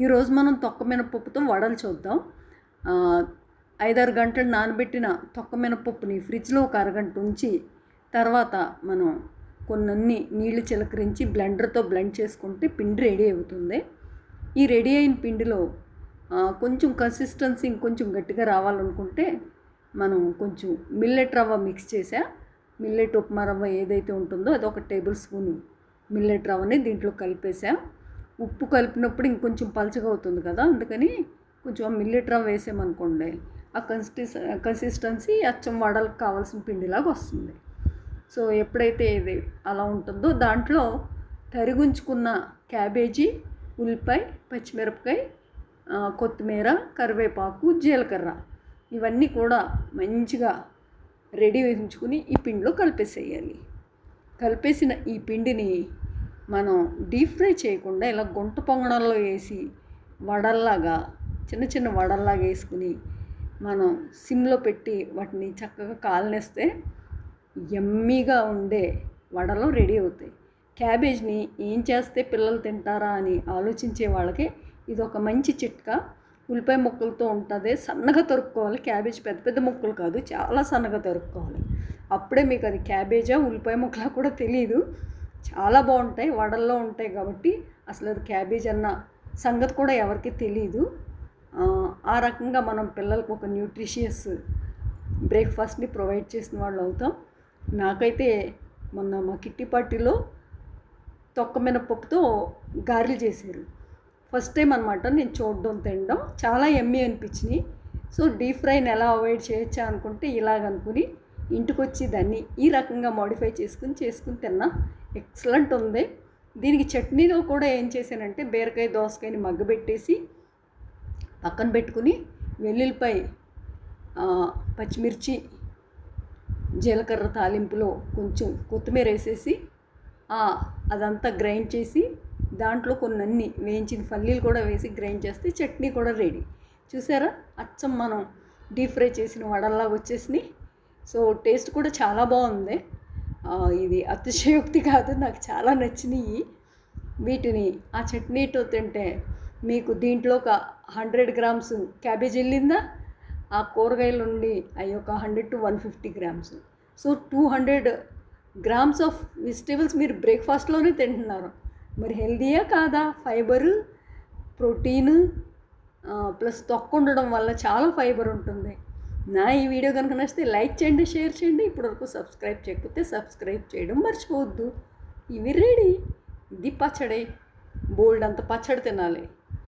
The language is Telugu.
ఈరోజు మనం తొక్క మినపప్పుతో వడలు చూద్దాం. 5-6 గంటలు నానబెట్టిన తొక్క మినపప్పుని ఫ్రిడ్జ్లో ఒక అరగంట ఉంచి తర్వాత మనం కొన్ని నీళ్లు చిలకరించి బ్లెండర్తో బ్లెండ్ చేసుకుంటే పిండి రెడీ అవుతుంది. ఈ రెడీ అయిన పిండిలో కొంచెం కన్సిస్టెన్సీ ఇంకొంచెం గట్టిగా రావాలనుకుంటే మనం కొంచెం మిల్లెట్ రవ్వ మిక్స్ చేసా. మిల్లెట్ ఉప్మా రవ్వ ఏదైతే ఉంటుందో అది 1 టేబుల్ స్పూన్ మిల్లెట్ రవ్వని దీంట్లో కలిపేసా. ఉప్పు కలిపినప్పుడు ఇంకొంచెం పలచగా అవుతుంది కదా, అందుకని కొంచెం మిల్లెట్ రవ్వ వేసామనుకోండి ఆ కన్సిస్టెన్సీ అచ్చం వడలకు కావాల్సిన పిండిలాగా వస్తుంది. సో ఎప్పుడైతే ఇది అలా ఉంటుందో దాంట్లో తరిగుంచుకున్న క్యాబేజీ, ఉల్లిపాయ, పచ్చిమిరపకాయ, కొత్తిమీర, కరివేపాకు, జీలకర్ర ఇవన్నీ కూడా మంచిగా రెడీ ఉంచుకుని ఈ పిండిలో కలిపేసేయాలి. కలిపేసిన ఈ పిండిని మనం డీప్ ఫ్రై చేయకుండా ఇలా గుంట పొంగడంలో వేసి వడల్లాగా చిన్న చిన్న వడల్లాగా వేసుకుని మనం సిమ్లో పెట్టి వాటిని చక్కగా కాలనేస్తే యమ్మీగా ఉండే వడలు రెడీ అవుతాయి. క్యాబేజ్ని ఏం చేస్తే పిల్లలు తింటారా అని ఆలోచించే వాళ్ళకి ఇది ఒక మంచి చిట్కా. ఉల్లిపాయ ముక్కలతో ఉంటుంది, సన్నగా తరుక్కోవాలి. క్యాబేజ్ పెద్ద పెద్ద ముక్కలు కాదు, చాలా సన్నగా తరుక్కోవాలి. అప్పుడే మీకు అది క్యాబేజా ఉల్లిపాయ ముక్కలా కూడా తెలియదు. చాలా బాగుంటాయి, వడల్లో ఉంటాయి కాబట్టి అసలు అది క్యాబేజ్ అన్న సంగతి కూడా ఎవరికి తెలియదు. ఆ రకంగా మనం పిల్లలకు ఒక న్యూట్రిషియస్ బ్రేక్ఫాస్ట్ని ప్రొవైడ్ చేసిన వాళ్ళు అవుతాం. నాకైతే మొన్న మా కిట్టి పార్టీలో తొక్క మినపప్పుతో గారెలు చేశారు. ఫస్ట్ టైం అనమాట నేను చూడడం తినడం, చాలా యమ్మీ అనిపించినాయి. సో డీప్ ఫ్రైని ఎలా అవాయిడ్ చేయొచ్చా అనుకుంటే ఇలాగనుకుని ఇంటికి వచ్చి దాన్ని ఈ రకంగా మోడిఫై చేసుకుని తిన్నా. ఎక్సలెంట్ ఉంది. దీనికి చట్నీలో కూడా ఏం చేశానంటే బీరకాయ, దోసకాయని మగ్గబెట్టేసి పక్కన పెట్టుకుని వెల్లుల్లిపాయ, పచ్చిమిర్చి, జీలకర్ర తాలింపులో కొంచెం కొత్తిమీర వేసేసి అదంతా గ్రైండ్ చేసి దాంట్లో కొన్ని వేయించిన పల్లీలు కూడా వేసి గ్రైండ్ చేస్తే చట్నీ కూడా రెడీ. చూసారా, అచ్చం మనం డీప్ ఫ్రై చేసిన వడల్లాగా వచ్చేసినాయి. సో టేస్ట్ కూడా చాలా బాగుంది. ఇది అతిశయోక్తి కాదు, నాకు చాలా నచ్చినాయి. వీటిని ఆ చట్నీతో తింటే మీకు దీంట్లో ఒక 100 గ్రామ్స్ క్యాబేజ్ వెళ్ళిందా, ఆ కూరగాయల నుండి అవి ఒక 100 to 150 grams. So 200 grams of vegetables మీరు బ్రేక్ఫాస్ట్లోనే తింటున్నారు. మరి హెల్దీయా కాదా? ఫైబరు, ప్రోటీను ప్లస్ తొక్క ఉండడం వల్ల చాలా ఫైబర్ ఉంటుంది. ఈ వీడియో కనుక నచ్చితే లైక్ చేయండి, షేర్ చేయండి. ఇప్పటివరకు సబ్స్క్రైబ్ చేయకపోతే సబ్స్క్రైబ్ చేయడం మర్చిపోవద్దు. ఇవి రెడీ. ఇది పచ్చడి, బోల్డ్ అంత పచ్చడి తినాలి.